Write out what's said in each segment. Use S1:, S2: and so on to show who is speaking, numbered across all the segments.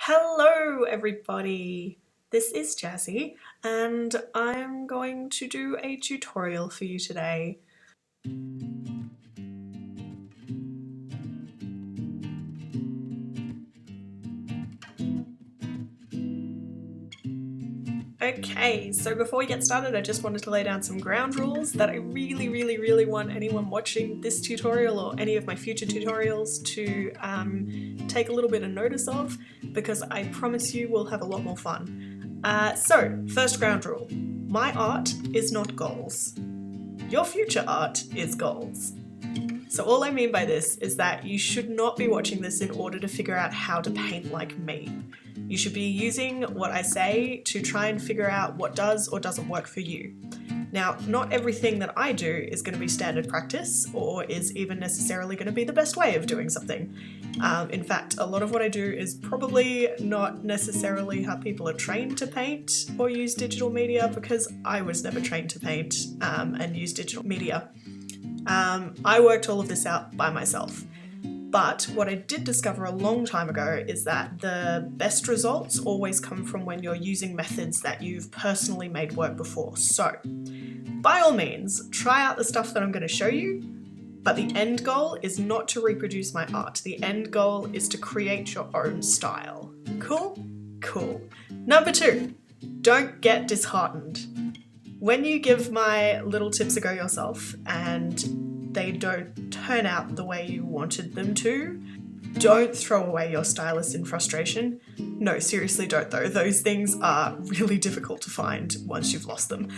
S1: Hello everybody, this is Jazzy and I'm going to do a tutorial for you today. Okay, so before we get started I just wanted to lay down some ground rules that I really want anyone watching this tutorial or any of my future tutorials to take a little bit of notice of, because I promise you we'll have a lot more fun. So, first ground rule. My art is not goals. Your future art is goals. So all I mean by this is that you should not be watching this in order to figure out how to paint like me. You should be using what I say to try and figure out what does or doesn't work for you. Now, not everything that I do is going to be standard practice or is even necessarily going to be the best way of doing something. In fact, a lot of what I do is probably not necessarily how people are trained to paint or use digital media, because I was never trained to paint and use digital media. I worked all of this out by myself. But what I did discover a long time ago is that the best results always come from when you're using methods that you've personally made work before. So, by all means, try out the stuff that I'm going to show you, but the end goal is not to reproduce my art. The end goal is to create your own style. Cool? Cool. Number 2, don't get disheartened. When you give my little tips a go yourself and they don't turn out the way you wanted them to, don't throw away your stylus in frustration. No, seriously don't though. Those things are really difficult to find once you've lost them.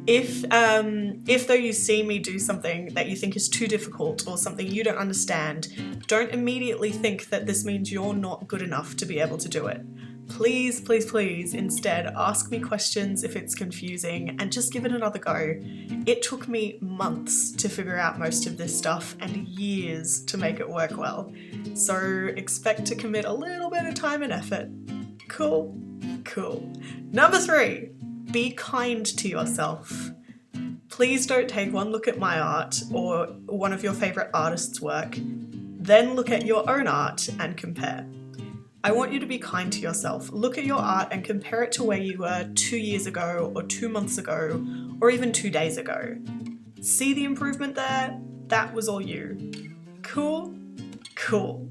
S1: If though you see me do something that you think is too difficult or something you don't understand, don't immediately think that this means you're not good enough to be able to do it. Please, please, please, instead ask me questions if it's confusing and just give it another go. It took me months to figure out most of this stuff and years to make it work well. So expect to commit a little bit of time and effort. Cool? Cool. Number 3, be kind to yourself. Please don't take one look at my art or one of your favourite artists' work, then look at your own art and compare. I want you to be kind to yourself. Look at your art and compare it to where you were 2 years ago or 2 months ago or even 2 days ago. See the improvement there? That was all you. Cool? Cool.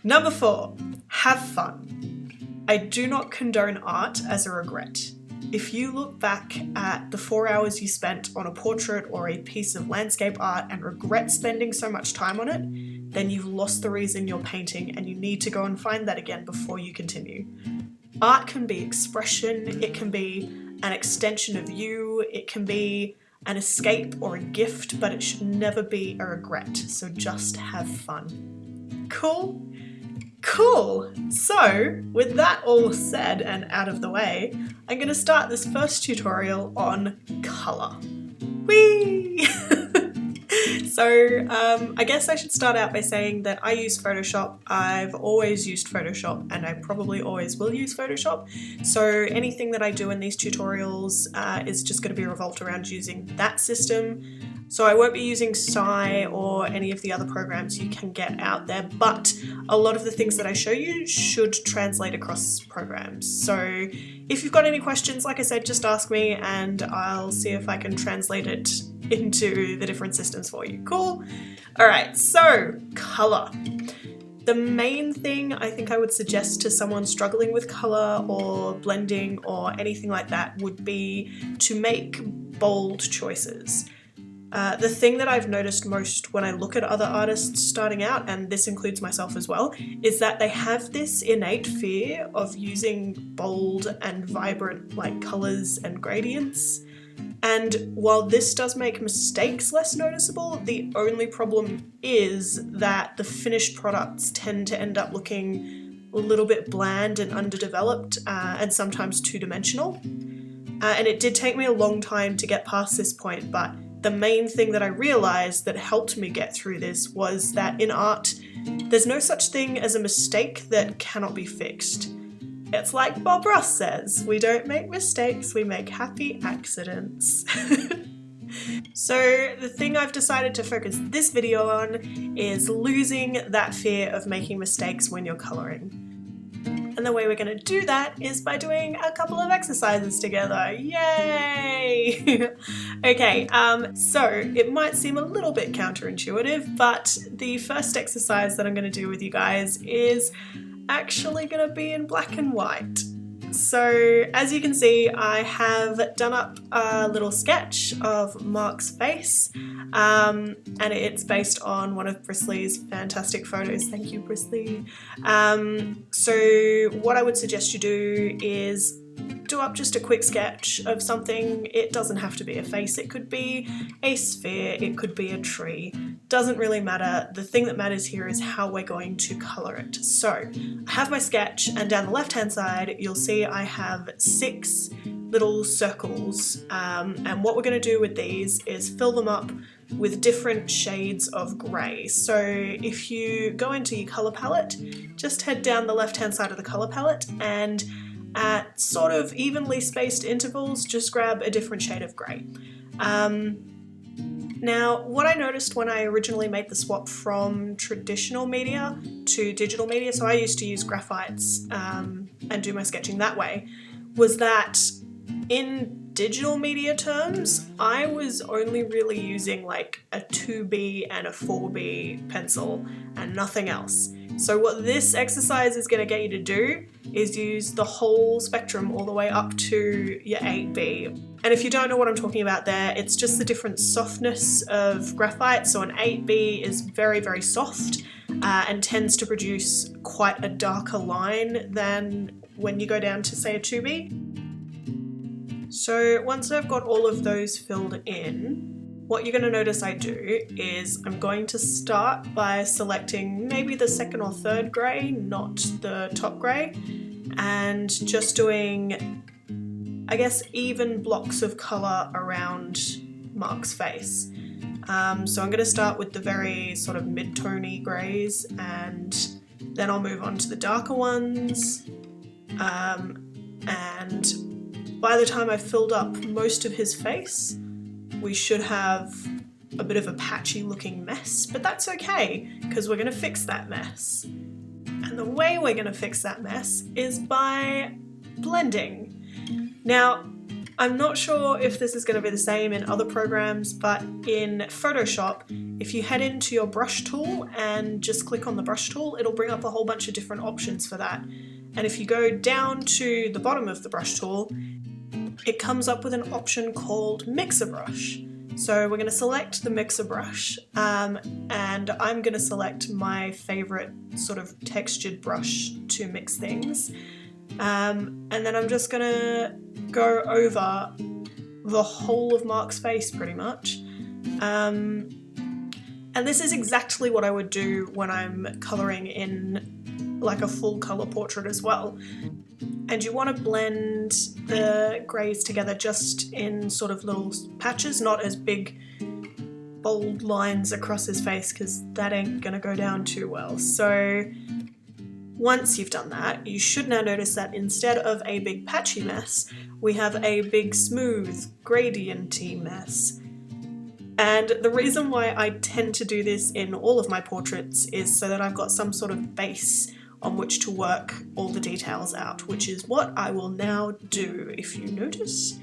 S1: Number 4, have fun. I do not condone art as a regret. If you look back at the 4 hours you spent on a portrait or a piece of landscape art and regret spending so much time on it, then you've lost the reason you're painting and you need to go and find that again before you continue. Art can be expression, it can be an extension of you, it can be an escape or a gift, but it should never be a regret, so just have fun. Cool? Cool! So, with that all said and out of the way, I'm going to start this first tutorial on colour. Whee! So, I guess I should start out by saying that I use Photoshop. I've always used Photoshop and I probably always will use Photoshop. So anything that I do in these tutorials is just going to be revolved around using that system. So I won't be using Sci or any of the other programs you can get out there, but a lot of the things that I show you should translate across programs. So if you've got any questions, like I said, just ask me and I'll see if I can translate it into the different systems for you. Cool? Alright, so colour. The main thing I think I would suggest to someone struggling with colour or blending or anything like that would be to make bold choices. The thing that I've noticed most when I look at other artists starting out, and this includes myself as well, is that they have this innate fear of using bold and vibrant like colours and gradients. And while this does make mistakes less noticeable, the only problem is that the finished products tend to end up looking a little bit bland and underdeveloped and sometimes two-dimensional. And it did take me a long time to get past this point, but the main thing that I realised that helped me get through this was that in art, there's no such thing as a mistake that cannot be fixed. It's like Bob Ross says, we don't make mistakes, we make happy accidents. So the thing I've decided to focus this video on is losing that fear of making mistakes when you're colouring. And the way we're going to do that is by doing a couple of exercises together. Yay! Okay, so it might seem a little bit counterintuitive, but the first exercise that I'm going to do with you guys is actually going to be in black and white. So as you can see, I have done up a little sketch of Mark's face, and it's based on one of Brisley's fantastic photos. Thank you, Brisley. So what I would suggest you do is do up just a quick sketch of something. It doesn't have to be a face, it could be a sphere, it could be a tree, doesn't really matter. The thing that matters here is how we're going to colour it. So I have my sketch, and down the left hand side you'll see I have 6 little circles, and what we're going to do with these is fill them up with different shades of grey. So if you go into your colour palette, just head down the left hand side of the colour palette, and at sort of evenly spaced intervals, just grab a different shade of grey. Now, what I noticed when I originally made the swap from traditional media to digital media, so I used to use graphites and do my sketching that way, was that in digital media terms, I was only really using like a 2B and a 4B pencil and nothing else. So what this exercise is going to get you to do is use the whole spectrum all the way up to your 8B. And if you don't know what I'm talking about there, it's just the different softness of graphite. So an 8B is very, very soft and tends to produce quite a darker line than when you go down to, say, a 2B. So once I've got all of those filled in, what you're going to notice I do is I'm going to start by selecting maybe the second or third grey, not the top grey, and just doing, I guess, even blocks of colour around Mark's face. So I'm going to start with the very sort of mid-tony greys, and then I'll move on to the darker ones, and by the time I've filled up most of his face, we should have a bit of a patchy looking mess, but that's okay, because we're going to fix that mess. And the way we're going to fix that mess is by blending. Now, I'm not sure if this is going to be the same in other programs, but in Photoshop, if you head into your brush tool and just click on the brush tool, it'll bring up a whole bunch of different options for that. And if you go down to the bottom of the brush tool, it comes up with an option called Mixer Brush. So we're going to select the Mixer Brush, and I'm going to select my favourite sort of textured brush to mix things. And then I'm just going to go over the whole of Mark's face pretty much. And this is exactly what I would do when I'm colouring in like a full colour portrait as well. And you want to blend the greys together just in sort of little patches, not as big bold lines across his face, because that ain't gonna go down too well. So once you've done that, you should now notice that instead of a big patchy mess, we have a big smooth gradient-y mess. And the reason why I tend to do this in all of my portraits is so that I've got some sort of base on which to work all the details out, which is what I will now do, if you notice.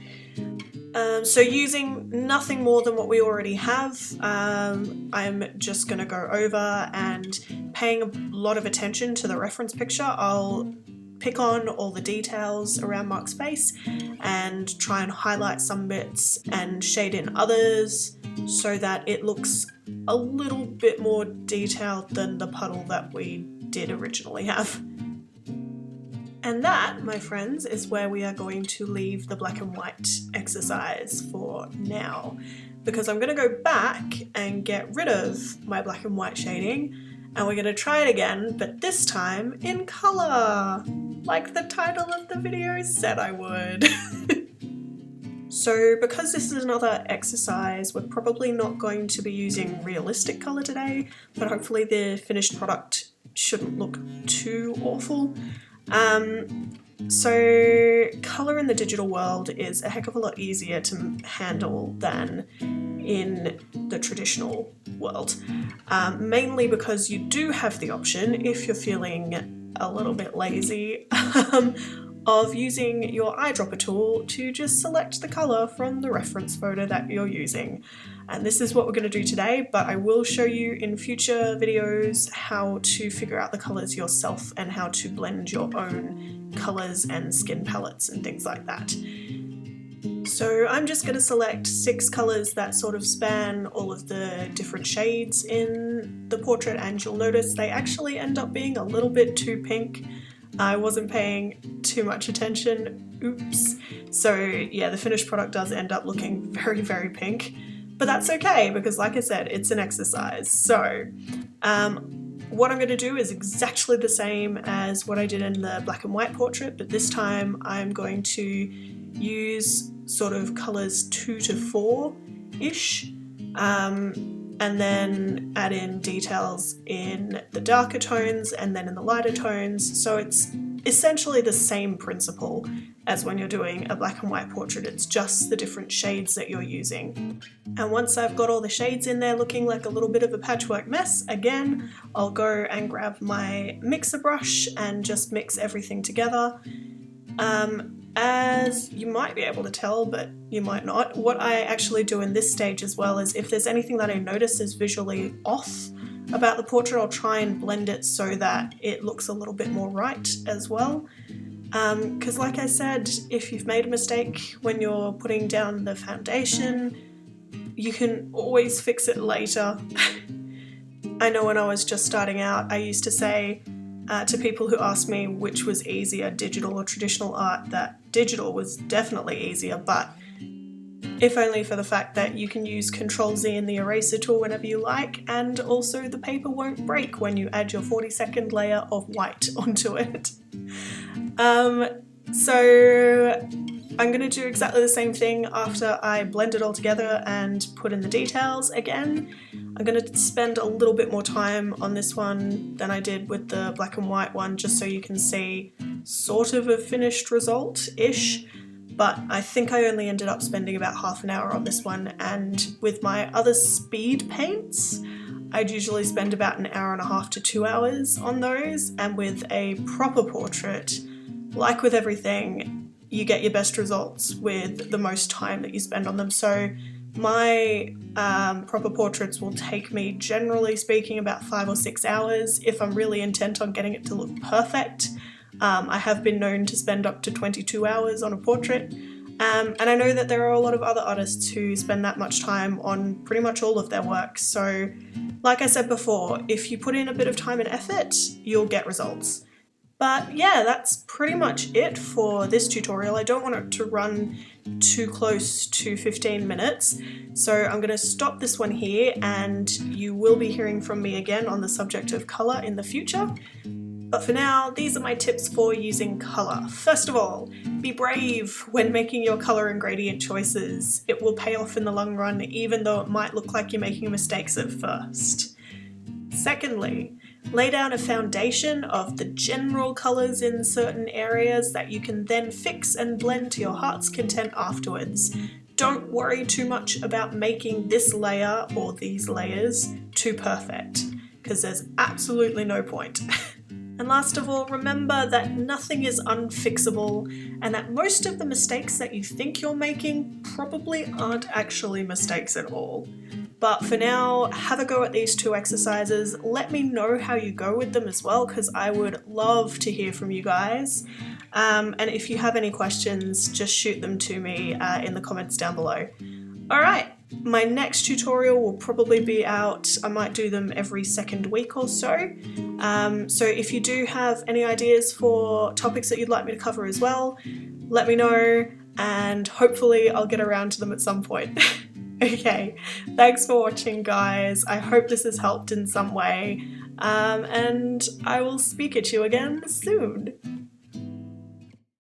S1: So using nothing more than what we already have, I'm just going to go over and paying a lot of attention to the reference picture. I'll pick on all the details around Mark's face and try and highlight some bits and shade in others so that it looks a little bit more detailed than the puddle that we did originally have. And that, my friends, is where we are going to leave the black and white exercise for now, because I'm going to go back and get rid of my black and white shading, and we're going to try it again, but this time in colour, like the title of the video said I would. So because this is another exercise, we're probably not going to be using realistic colour today, but hopefully the finished product shouldn't look too awful. So colour in the digital world is a heck of a lot easier to handle than in the traditional world, mainly because you do have the option, if you're feeling a little bit lazy, of using your eyedropper tool to just select the colour from the reference photo that you're using. And this is what we're going to do today, but I will show you in future videos how to figure out the colours yourself and how to blend your own colours and skin palettes and things like that. So I'm just going to select 6 colours that sort of span all of the different shades in the portrait, and you'll notice they actually end up being a little bit too pink. I wasn't paying too much attention, oops. So yeah, the finished product does end up looking very, very pink, but that's okay because like I said, it's an exercise. So what I'm going to do is exactly the same as what I did in the black and white portrait, but this time I'm going to use sort of colours 2 to 4-ish, and then add in details in the darker tones and then in the lighter tones. So it's essentially the same principle as when you're doing a black and white portrait, it's just the different shades that you're using. And once I've got all the shades in there looking like a little bit of a patchwork mess, again, I'll go and grab my mixer brush and just mix everything together. As you might be able to tell, but you might not, what I actually do in this stage as well is if there's anything that I notice is visually off about the portrait, I'll try and blend it so that it looks a little bit more right as well. Because like I said, if you've made a mistake when you're putting down the foundation, you can always fix it later. I know when I was just starting out, I used to say to people who asked me which was easier, digital or traditional art, that digital was definitely easier, but if only for the fact that you can use Ctrl-Z in the eraser tool whenever you like, and also the paper won't break when you add your 42nd layer of white onto it. So I'm going to do exactly the same thing after I blend it all together and put in the details again. I'm going to spend a little bit more time on this one than I did with the black and white one, just so you can see sort of a finished result-ish, but I think I only ended up spending about half an hour on this one, and with my other speed paints, I'd usually spend about an hour and a half to 2 hours on those, and with a proper portrait, like with everything, you get your best results with the most time that you spend on them. So my proper portraits will take me, generally speaking, about 5 or 6 hours if I'm really intent on getting it to look perfect. I have been known to spend up to 22 hours on a portrait, and I know that there are a lot of other artists who spend that much time on pretty much all of their work. So like I said before, if you put in a bit of time and effort, you'll get results. But yeah, that's pretty much it for this tutorial. I don't want it to run too close to 15 minutes, so I'm going to stop this one here, and you will be hearing from me again on the subject of colour in the future. But for now, these are my tips for using colour. First of all, be brave when making your colour and gradient choices. It will pay off in the long run, even though it might look like you're making mistakes at first. Secondly, lay down a foundation of the general colours in certain areas that you can then fix and blend to your heart's content afterwards. Don't worry too much about making this layer or these layers too perfect, because there's absolutely no point. And last of all, remember that nothing is unfixable, and that most of the mistakes that you think you're making probably aren't actually mistakes at all. But for now, have a go at these 2 exercises. Let me know how you go with them as well, because I would love to hear from you guys. And if you have any questions, just shoot them to me in the comments down below. Alright, my next tutorial will probably be out, I might do them every second week or so. So if you do have any ideas for topics that you'd like me to cover as well, let me know, and hopefully I'll get around to them at some point. Okay, thanks for watching, guys. I hope this has helped in some way, and I will speak at you again soon.